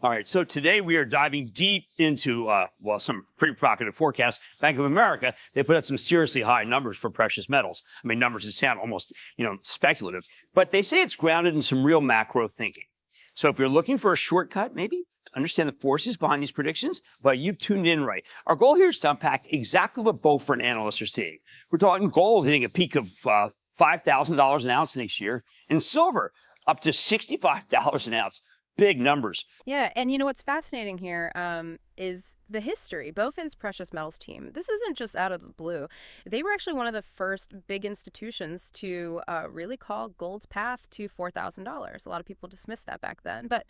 All right, so today we are diving deep into, some pretty provocative forecasts. Bank of America, they put out some seriously high numbers for precious metals. I mean, numbers that sound almost, speculative, but they say it's grounded in some real macro thinking. So if you're looking for a shortcut, maybe understand the forces behind these predictions, but you've tuned in right. Our goal here is to unpack exactly what Beaufort analysts are seeing. We're talking gold hitting a peak of $5,000 an ounce next year, and silver up to $65 an ounce. Big numbers. Yeah, and you know what's fascinating here is the history. Beaufort's precious metals team, this isn't just out of the blue. They were actually one of the first big institutions to really call gold's path to $4,000. A lot of people dismissed that back then, but,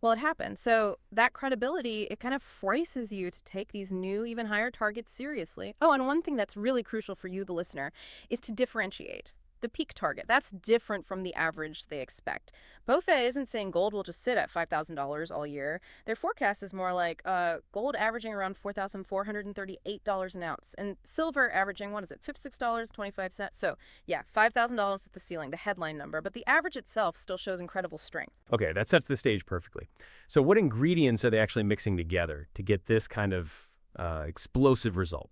well, it happened. So that credibility, it kind of forces you to take these new, even higher targets seriously. Oh, and one thing that's really crucial for you, the listener, is to differentiate. The peak target, that's different from the average they expect. Beaufort isn't saying gold will just sit at $5,000 all year. Their forecast is more like gold averaging around $4,438 an ounce, and silver averaging, $56.25. So yeah, $5,000 is the ceiling, the headline number, but the average itself still shows incredible strength. Okay, that sets the stage perfectly. So what ingredients are they actually mixing together to get this kind of explosive result?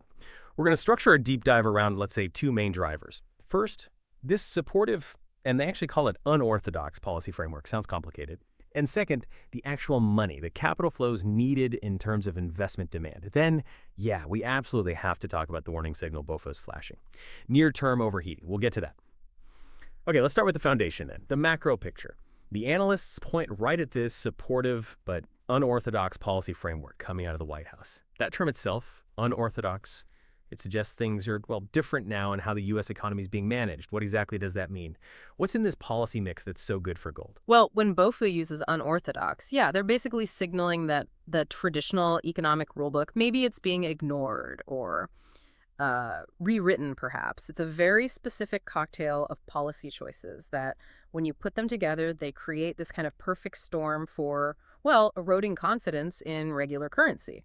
We're going to structure a deep dive around, let's say, two main drivers. First, this supportive, and they actually call it unorthodox policy framework. Sounds complicated. And second, the actual money, the capital flows needed in terms of investment demand. Then, yeah, we absolutely have to talk about the warning signal Beaufort's flashing. Near-term overheating. We'll get to that. Okay, let's start with the foundation then, the macro picture. The analysts point right at this supportive but unorthodox policy framework coming out of the White House. That term itself, unorthodox, it suggests things are, well, different now in how the U.S. economy is being managed. What exactly does that mean? What's in this policy mix that's so good for gold? Well, when Beaufort uses unorthodox, yeah, they're basically signaling that the traditional economic rulebook, maybe it's being ignored or rewritten, perhaps. It's a very specific cocktail of policy choices that when you put them together, they create this kind of perfect storm for, well, eroding confidence in regular currency.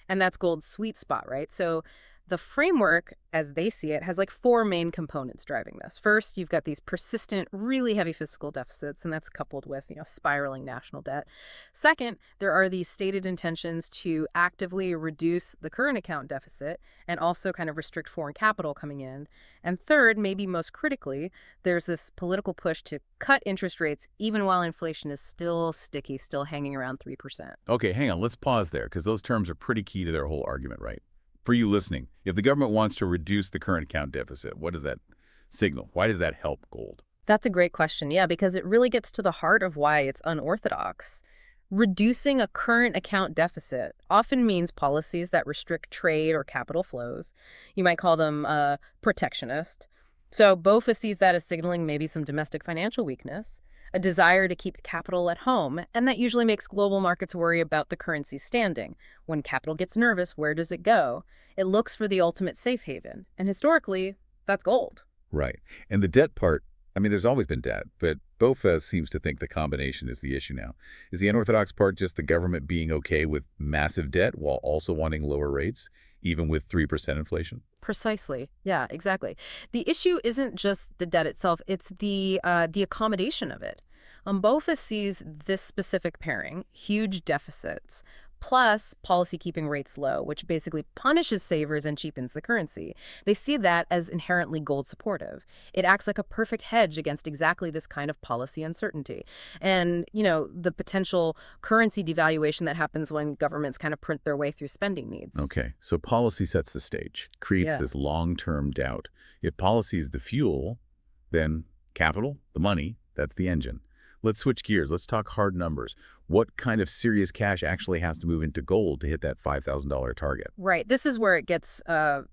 And that's gold's sweet spot, right? So the framework, as they see it, has like four main components driving this. First, you've got these persistent, really heavy fiscal deficits, and that's coupled with, spiraling national debt. Second, there are these stated intentions to actively reduce the current account deficit and also kind of restrict foreign capital coming in. And third, maybe most critically, there's this political push to cut interest rates even while inflation is still sticky, still hanging around 3%. Okay, hang on. Let's pause there because those terms are pretty key to their whole argument, right? For you listening, if the government wants to reduce the current account deficit, what does that signal? Why does that help gold? That's a great question, yeah, because it really gets to the heart of why it's unorthodox. Reducing a current account deficit often means policies that restrict trade or capital flows. You might call them protectionist. So Beaufort sees that as signaling maybe some domestic financial weakness, a desire to keep capital at home, and that usually makes global markets worry about the currency's standing. When capital gets nervous, where does it go? It looks for the ultimate safe haven, and historically, that's gold. Right. And the debt part, I mean, there's always been debt, but Beaufort seems to think the combination is the issue now. Is the unorthodox part just the government being okay with massive debt while also wanting lower rates, even with 3% inflation? Precisely. Yeah, exactly. The issue isn't just the debt itself, it's the accommodation of it. Beaufort sees this specific pairing, huge deficits, plus policy keeping rates low, which basically punishes savers and cheapens the currency. They see that as inherently gold supportive. It acts like a perfect hedge against exactly this kind of policy uncertainty. And, the potential currency devaluation that happens when governments kind of print their way through spending needs. Okay, so policy sets the stage, creates this long-term doubt. If policy is the fuel, then capital, the money, that's the engine. Let's switch gears. Let's talk hard numbers. What kind of serious cash actually has to move into gold to hit that $5,000 target? Right. This is where it gets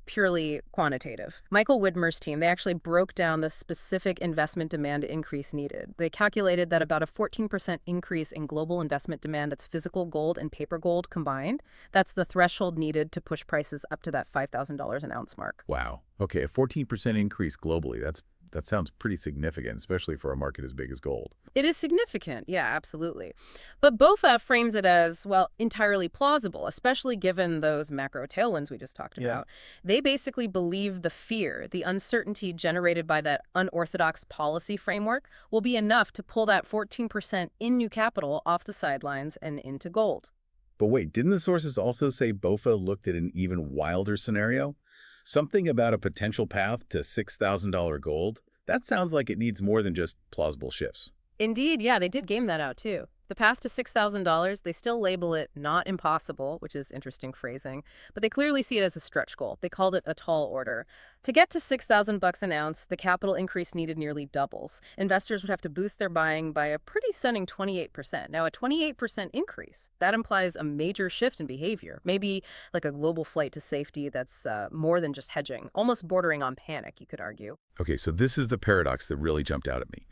purely quantitative. Michael Widmer's team, they actually broke down the specific investment demand increase needed. They calculated that about a 14% increase in global investment demand, that's physical gold and paper gold combined, that's the threshold needed to push prices up to that $5,000 an ounce mark. Wow. Okay, a 14% increase globally. That's That sounds pretty significant, especially for a market as big as gold. It is significant, yeah, absolutely. But BOFA frames it as, well, entirely plausible, especially given those macro tailwinds we just talked about. They basically believe the fear, the uncertainty generated by that unorthodox policy framework will be enough to pull that 14% in new capital off the sidelines and into gold. But wait, didn't the sources also say BOFA looked at an even wilder scenario? Something about a potential path to $6,000 gold? That sounds like it needs more than just plausible shifts. Indeed, yeah, they did game that out too. The path to $6,000, they still label it not impossible, which is interesting phrasing, but they clearly see it as a stretch goal. They called it a tall order. To get to $6,000 an ounce, the capital increase needed nearly doubles. Investors would have to boost their buying by a pretty stunning 28%. Now, a 28% increase, that implies a major shift in behavior, maybe like a global flight to safety that's more than just hedging, almost bordering on panic, you could argue. Okay, so this is the paradox that really jumped out at me.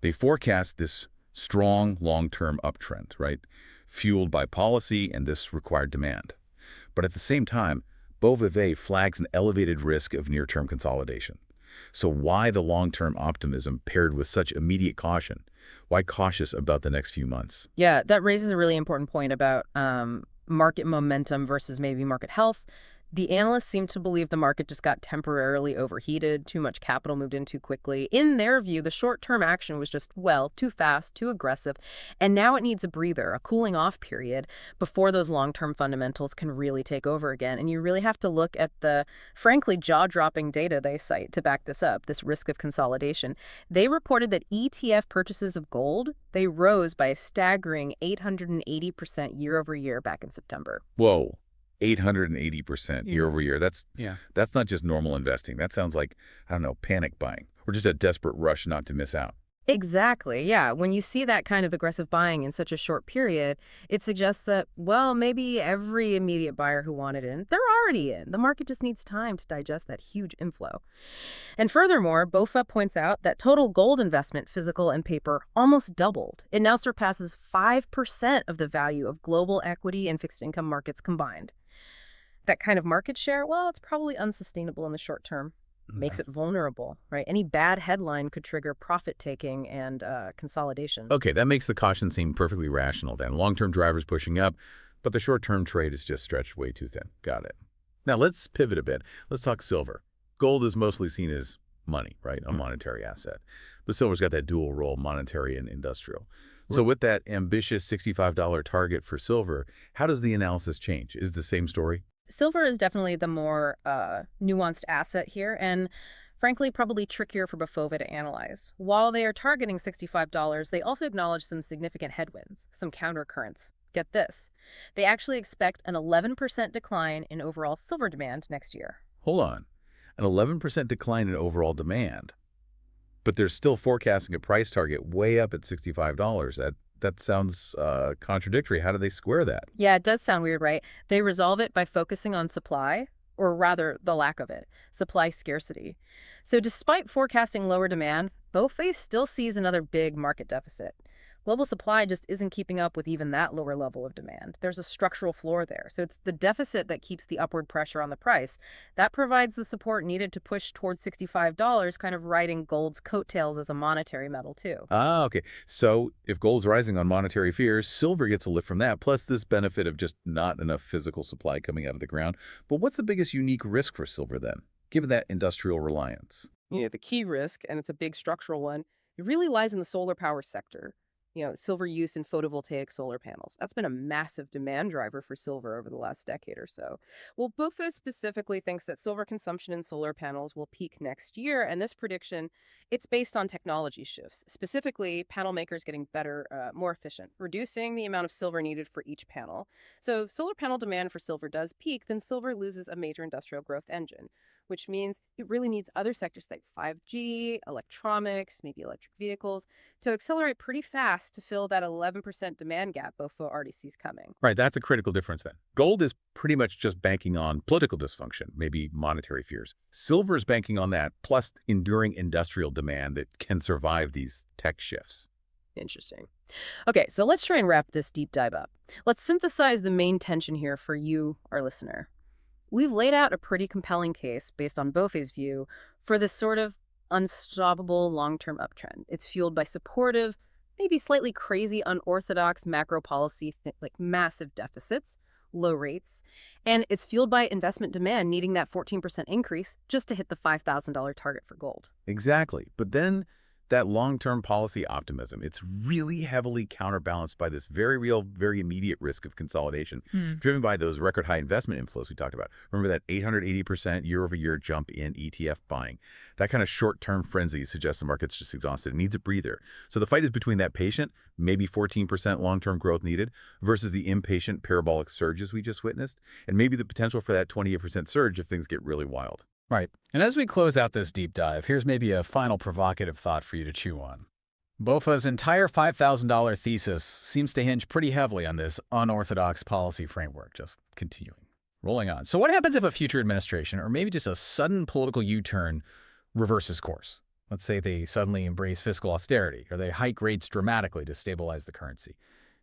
They forecast this strong long-term uptrend, right? Fueled by policy and this required demand. But at the same time, BOVA flags an elevated risk of near-term consolidation. So why the long-term optimism paired with such immediate caution? Why cautious about the next few months? Yeah, that raises a really important point about market momentum versus maybe market health. The analysts seem to believe the market just got temporarily overheated, too much capital moved in too quickly. In their view, the short-term action was just, well, too fast, too aggressive, and now it needs a breather, a cooling off period before those long-term fundamentals can really take over again. And you really have to look at the, frankly, jaw-dropping data they cite to back this up, this risk of consolidation. They reported that ETF purchases of gold, they rose by a staggering 880% year over year back in September. Whoa. 880% year over year. That's not just normal investing. That sounds like, I don't know, panic buying or just a desperate rush not to miss out. Exactly, yeah. When you see that kind of aggressive buying in such a short period, it suggests that, well, maybe every immediate buyer who wanted in, they're already in. The market just needs time to digest that huge inflow. And furthermore, BOFA points out that total gold investment, physical and paper, almost doubled. It now surpasses 5% of the value of global equity and fixed income markets combined. That kind of market share, well, it's probably unsustainable in the short term. Makes it vulnerable, right? Any bad headline could trigger profit-taking and consolidation. Okay, that makes the caution seem perfectly rational then. Long-term drivers pushing up, but the short-term trade is just stretched way too thin. Got it. Now let's pivot a bit. Let's talk silver. Gold is mostly seen as money, right? A monetary asset. But silver's got that dual role, monetary and industrial. So with that ambitious $65 target for silver, how does the analysis change? Is it the same story? Silver is definitely the more nuanced asset here, and frankly, probably trickier for BOFA to analyze. While they are targeting $65, they also acknowledge some significant headwinds, some countercurrents. Get this. They actually expect an 11% decline in overall silver demand next year. Hold on. An 11% decline in overall demand. But they're still forecasting a price target way up at $65. That sounds contradictory. How do they square that? Yeah, it does sound weird, right? They resolve it by focusing on supply, or rather the lack of it, supply scarcity. So despite forecasting lower demand, BOFA still sees another big market deficit. Global supply just isn't keeping up with even that lower level of demand. There's a structural floor there. So it's the deficit that keeps the upward pressure on the price. That provides the support needed to push towards $65, kind of riding gold's coattails as a monetary metal too. Ah, okay. So if gold's rising on monetary fears, silver gets a lift from that, plus this benefit of just not enough physical supply coming out of the ground. But what's the biggest unique risk for silver then, given that industrial reliance? Yeah, the key risk, and it's a big structural one, it really lies in the solar power sector. Silver use in photovoltaic solar panels. That's been a massive demand driver for silver over the last decade or so. Well, BOFA specifically thinks that silver consumption in solar panels will peak next year, and this prediction, it's based on technology shifts, specifically panel makers getting better, more efficient, reducing the amount of silver needed for each panel. So if solar panel demand for silver does peak, then silver loses a major industrial growth engine, which means it really needs other sectors like 5G, electronics, maybe electric vehicles, to accelerate pretty fast to fill that 11% demand gap BOFA already sees coming. Right, that's a critical difference then. Gold is pretty much just banking on political dysfunction, maybe monetary fears. Silver is banking on that, plus enduring industrial demand that can survive these tech shifts. Interesting. Okay, so let's try and wrap this deep dive up. Let's synthesize the main tension here for you, our listener. We've laid out a pretty compelling case, based on BOFA's view, for this sort of unstoppable long-term uptrend. It's fueled by supportive, maybe slightly crazy, unorthodox macro policy, like massive deficits, low rates, and it's fueled by investment demand needing that 14% increase just to hit the $5,000 target for gold. Exactly. But then that long-term policy optimism, it's really heavily counterbalanced by this very real, very immediate risk of consolidation, driven by those record high investment inflows we talked about. Remember that 880% year-over-year jump in ETF buying. That kind of short-term frenzy suggests the market's just exhausted. It needs a breather. So the fight is between that patient, maybe 14% long-term growth needed, versus the impatient parabolic surges we just witnessed, and maybe the potential for that 28% surge if things get really wild. Right. And as we close out this deep dive, here's maybe a final provocative thought for you to chew on. BOFA's entire $5,000 thesis seems to hinge pretty heavily on this unorthodox policy framework. Just continuing. Rolling on. So what happens if a future administration, or maybe just a sudden political U-turn, reverses course? Let's say they suddenly embrace fiscal austerity, or they hike rates dramatically to stabilize the currency.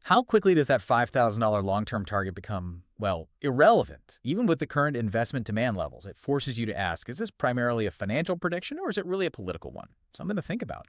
How quickly does that $5,000 long-term target become, well, irrelevant? Even with the current investment demand levels, it forces you to ask, is this primarily a financial prediction or is it really a political one? Something to think about.